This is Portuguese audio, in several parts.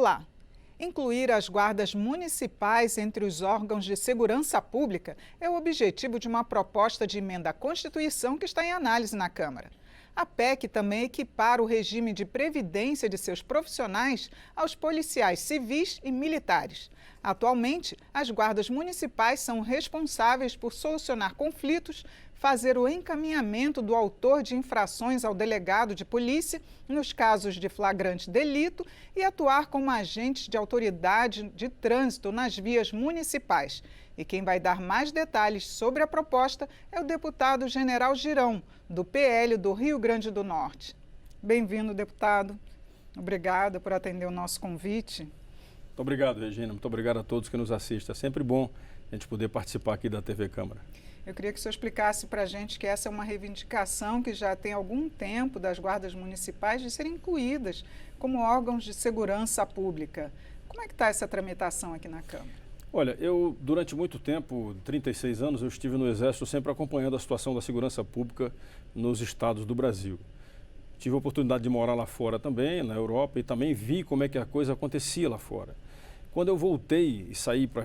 Olá! Incluir as guardas municipais entre os órgãos de segurança pública é o objetivo de uma proposta de emenda à Constituição que está em análise na Câmara. A PEC também equipara o regime de previdência de seus profissionais aos policiais civis e militares. Atualmente, as guardas municipais são responsáveis por solucionar conflitos, fazer o encaminhamento do autor de infrações ao delegado de polícia nos casos de flagrante delito e atuar como agentes de autoridade de trânsito nas vias municipais. E quem vai dar mais detalhes sobre a proposta é o deputado General Girão, do PL do Rio Grande do Norte. Bem-vindo, deputado. Obrigada por atender o nosso convite. Muito obrigado, Regina. Muito obrigado a todos que nos assistem. É sempre bom a gente poder participar aqui da TV Câmara. Eu queria que o senhor explicasse para a gente que essa é uma reivindicação que já tem algum tempo das guardas municipais de serem incluídas como órgãos de segurança pública. Como é que está essa tramitação aqui na Câmara? Olha, eu durante muito tempo, 36 anos, eu estive no Exército sempre acompanhando a situação da segurança pública nos estados do Brasil. Tive a oportunidade de morar lá fora também, na Europa, e também vi como é que a coisa acontecia lá fora. Quando eu voltei e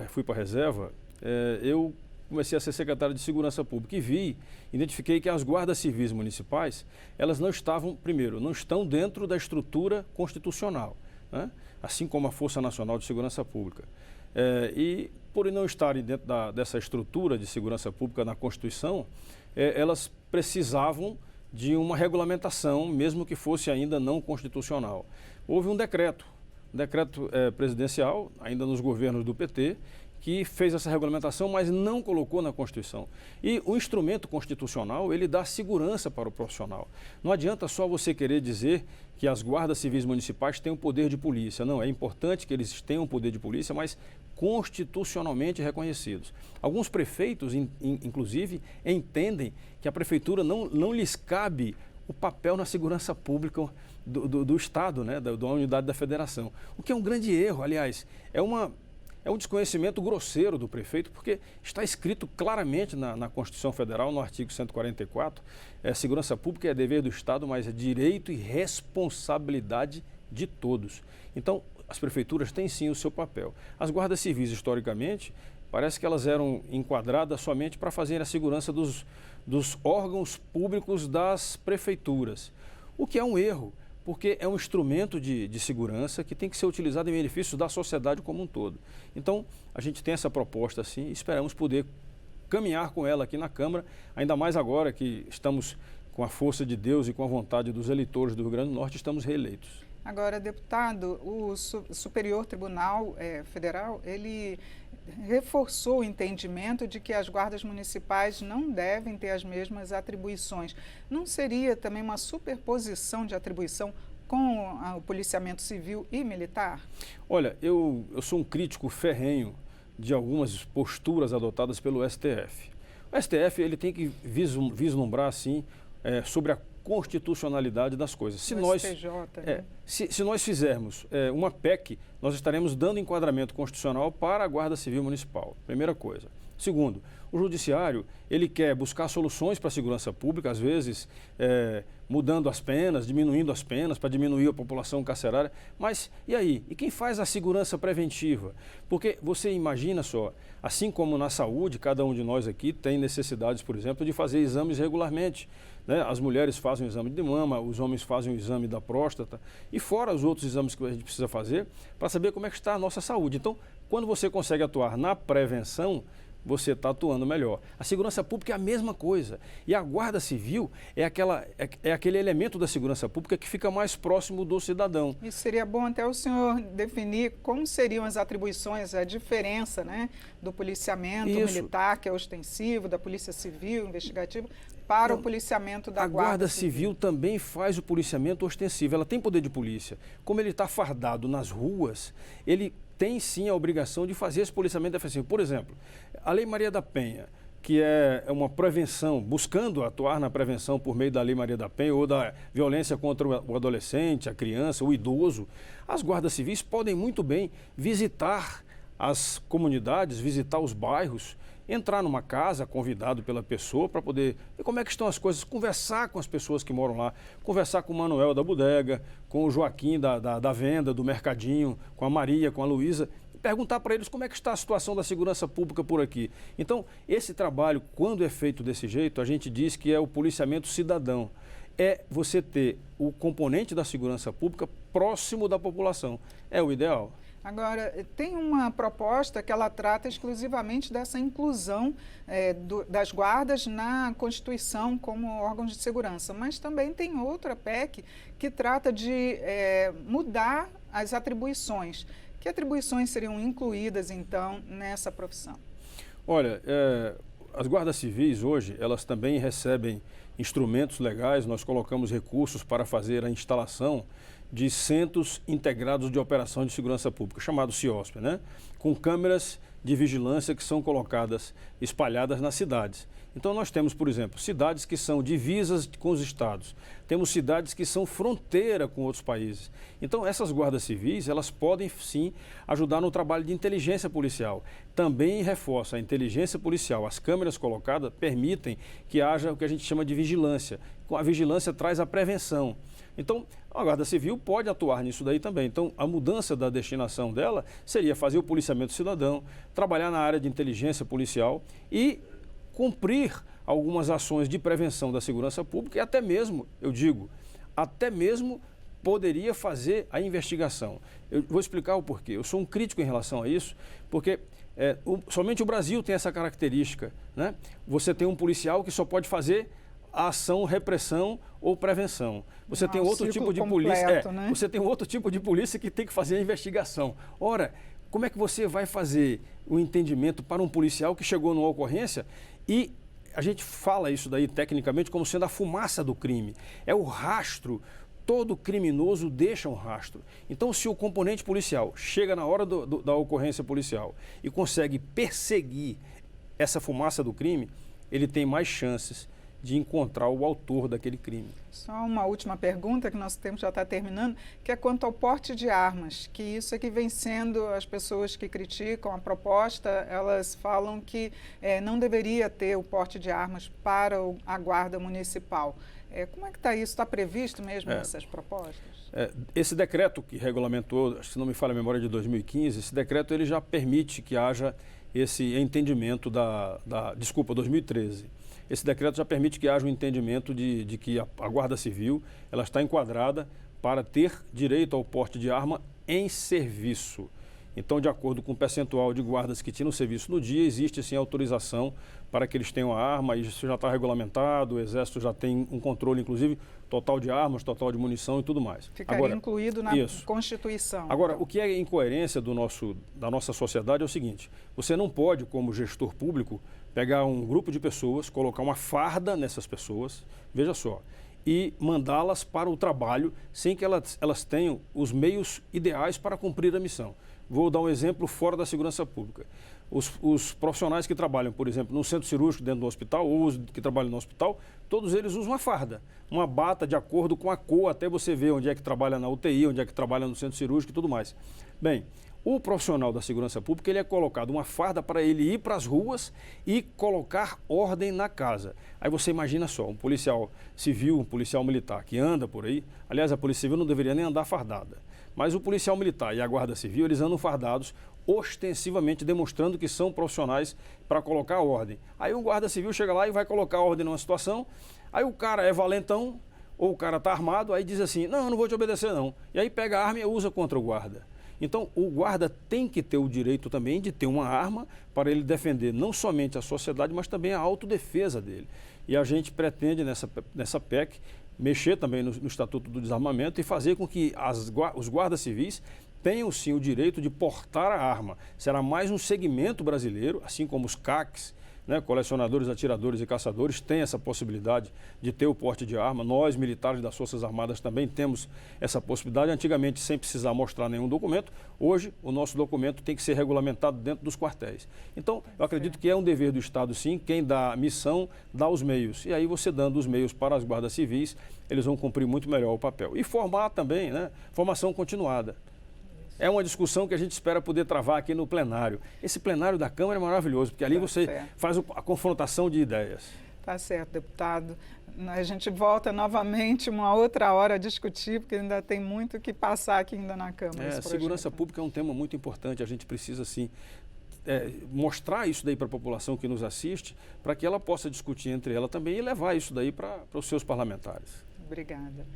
fui para a reserva, eu comecei a ser secretário de Segurança Pública e identifiquei que as guardas civis municipais, elas não estavam, primeiro, não estão dentro da estrutura constitucional, né? Assim como a Força Nacional de Segurança Pública. E por não estarem dentro dessa estrutura de segurança pública na Constituição, elas precisavam de uma regulamentação, mesmo que fosse ainda não constitucional. Houve um decreto presidencial, ainda nos governos do PT, que fez essa regulamentação, mas não colocou na Constituição. E o instrumento constitucional, ele dá segurança para o profissional. Não adianta só você querer dizer que as guardas civis municipais têm o poder de polícia. Não, é importante que eles tenham o poder de polícia, mas constitucionalmente reconhecidos. Alguns prefeitos, inclusive, entendem que a prefeitura não lhes cabe o papel na segurança pública do Estado, né, da unidade da federação. O que é um grande erro, aliás, é um desconhecimento grosseiro do prefeito, porque está escrito claramente na Constituição Federal, no artigo 144, segurança pública é dever do Estado, mas é direito e responsabilidade de todos. Então, as prefeituras têm sim o seu papel. As guardas civis, historicamente, parece que elas eram enquadradas somente para fazer a segurança dos órgãos públicos das prefeituras, o que é um erro, porque é um instrumento de segurança que tem que ser utilizado em benefício da sociedade como um todo. Então, a gente tem essa proposta assim e esperamos poder caminhar com ela aqui na Câmara, ainda mais agora que estamos com a força de Deus e com a vontade dos eleitores do Rio Grande do Norte, estamos reeleitos. Agora, deputado, o Superior Tribunal Federal, ele reforçou o entendimento de que as guardas municipais não devem ter as mesmas atribuições. Não seria também uma superposição de atribuição com o policiamento civil e militar? Olha, eu sou um crítico ferrenho de algumas posturas adotadas pelo STF. O STF ele tem que vislumbrar, assim, sobre a constitucionalidade das coisas. Se nós fizermos uma PEC, nós estaremos dando enquadramento constitucional para a Guarda Civil Municipal, primeira coisa. Segundo, o Judiciário, ele quer buscar soluções para a segurança pública, às vezes mudando as penas, diminuindo as penas para diminuir a população carcerária, mas e aí? E quem faz a segurança preventiva? Porque você imagina só, assim como na saúde, cada um de nós aqui tem necessidades, por exemplo, de fazer exames regularmente, né? As mulheres fazem o exame de mama, os homens fazem o exame da próstata e fora os outros exames que a gente precisa fazer para saber como é que está a nossa saúde. Então, quando você consegue atuar na prevenção, você está atuando melhor. A segurança pública é a mesma coisa. E a Guarda Civil é aquele elemento da segurança pública que fica mais próximo do cidadão. Isso seria bom até o senhor definir como seriam as atribuições, a diferença, né, do policiamento militar, que é ostensivo, da polícia civil, investigativa, para o policiamento da Guarda Civil também faz o policiamento ostensivo. Ela tem poder de polícia. Como ele está fardado nas ruas, ele tem sim a obrigação de fazer esse policiamento defensivo. Por exemplo, a Lei Maria da Penha, que é uma prevenção, buscando atuar na prevenção por meio da Lei Maria da Penha ou da violência contra o adolescente, a criança, o idoso, as guardas civis podem muito bem visitar as comunidades, visitar os bairros entrar numa casa, convidado pela pessoa, para poder ver como é que estão as coisas, conversar com as pessoas que moram lá, conversar com o Manuel da bodega, com o Joaquim da venda, do mercadinho, com a Maria, com a Luísa, perguntar para eles como é que está a situação da segurança pública por aqui. Então, esse trabalho, quando é feito desse jeito, a gente diz que é o policiamento cidadão. É você ter o componente da segurança pública próximo da população. É o ideal. Agora, tem uma proposta que ela trata exclusivamente dessa inclusão das guardas na Constituição como órgãos de segurança, mas também tem outra PEC que trata de mudar as atribuições. Que atribuições seriam incluídas, então, nessa profissão? Olha, as guardas civis hoje, elas também recebem instrumentos legais, nós colocamos recursos para fazer a instalação de Centros Integrados de Operação de Segurança Pública, chamado CIOSP, né? Com câmeras de vigilância que são colocadas, espalhadas nas cidades. Então nós temos, por exemplo, cidades que são divisas com os estados, temos cidades que são fronteira com outros países. Então essas guardas civis, elas podem sim ajudar no trabalho de inteligência policial. Também reforça a inteligência policial. As câmeras colocadas permitem que haja o que a gente chama de vigilância. A vigilância traz a prevenção. Então, a Guarda Civil pode atuar nisso daí também. Então, a mudança da destinação dela seria fazer o policiamento cidadão, trabalhar na área de inteligência policial e cumprir algumas ações de prevenção da segurança pública e até mesmo, eu digo, até mesmo poderia fazer a investigação. Eu vou explicar o porquê. Eu sou um crítico em relação a isso, porque somente o Brasil tem essa característica, né? Você tem um policial que só pode fazer a ação, repressão ou prevenção. Você tem outro tipo de polícia, né? Você tem outro tipo de polícia que tem que fazer a investigação. Ora, como é que você vai fazer o entendimento para um policial que chegou numa ocorrência e a gente fala isso daí tecnicamente como sendo a fumaça do crime. É o rastro. Todo criminoso deixa um rastro. Então, se o componente policial chega na hora da ocorrência policial e consegue perseguir essa fumaça do crime, ele tem mais chances de encontrar o autor daquele crime. Só uma última pergunta, que nosso tempo já está terminando, que é quanto ao porte de armas, que isso é que vem sendo, as pessoas que criticam a proposta, elas falam que não deveria ter o porte de armas para a Guarda Municipal. Como é que está isso? Está previsto mesmo nessas propostas? Esse decreto que regulamentou, se não me falha a memória, de 2015, esse decreto ele já permite que haja esse entendimento 2013. Esse decreto já permite que haja um entendimento de que a Guarda Civil ela está enquadrada para ter direito ao porte de arma em serviço. Então, de acordo com o percentual de guardas que tinham serviço no dia, existe sim autorização para que eles tenham a arma, isso já está regulamentado, o Exército já tem um controle, inclusive, total de armas, total de munição e tudo mais. Ficaria incluído na Constituição. Agora, o que é incoerência da nossa sociedade é o seguinte: você não pode, como gestor público, pegar um grupo de pessoas, colocar uma farda nessas pessoas, veja só, e mandá-las para o trabalho sem que elas tenham os meios ideais para cumprir a missão. Vou dar um exemplo fora da segurança pública. Os profissionais que trabalham, por exemplo, no centro cirúrgico dentro do hospital, ou os que trabalham no hospital, todos eles usam uma farda, uma bata de acordo com a cor, até você ver onde é que trabalha na UTI, onde é que trabalha no centro cirúrgico e tudo mais. Bem, o profissional da segurança pública, ele é colocado uma farda para ele ir para as ruas e colocar ordem na casa. Aí você imagina só, um policial civil, um policial militar que anda por aí, aliás, a polícia civil não deveria nem andar fardada, mas o policial militar e a guarda civil, eles andam fardados, ostensivamente demonstrando que são profissionais para colocar ordem. Aí um guarda civil chega lá e vai colocar ordem numa situação, aí o cara é valentão, ou o cara está armado, aí diz assim, não, eu não vou te obedecer não. E aí pega a arma e usa contra o guarda. Então, o guarda tem que ter o direito também de ter uma arma para ele defender não somente a sociedade, mas também a autodefesa dele. E a gente pretende, nessa PEC, mexer também no Estatuto do Desarmamento e fazer com que os guardas civis tenham sim o direito de portar a arma. Será mais um segmento brasileiro, assim como os CACs, né, colecionadores, atiradores e caçadores, têm essa possibilidade de ter o porte de arma. Nós, militares das Forças Armadas, também temos essa possibilidade. Antigamente, sem precisar mostrar nenhum documento. Hoje, o nosso documento tem que ser regulamentado dentro dos quartéis. Então, eu acredito que é um dever do Estado, sim. Quem dá a missão, dá os meios. E aí, você dando os meios para as guardas civis, eles vão cumprir muito melhor o papel. E formar também, né, formação continuada. é uma discussão que a gente espera poder travar aqui no plenário. Esse plenário da Câmara é maravilhoso, porque ali você faz a confrontação de ideias. Tá certo, deputado. A gente volta novamente uma outra hora a discutir, porque ainda tem muito que passar aqui ainda na Câmara. Segurança pública é um tema muito importante, a gente precisa, sim, mostrar isso daí para a população que nos assiste, para que ela possa discutir entre ela também e levar isso daí para os seus parlamentares. Obrigada.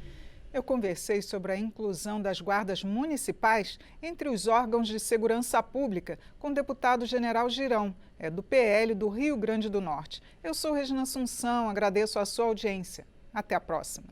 Eu conversei sobre a inclusão das guardas municipais entre os órgãos de segurança pública com o deputado General Girão, do PL do Rio Grande do Norte. Eu sou Regina Assunção, agradeço a sua audiência. Até a próxima.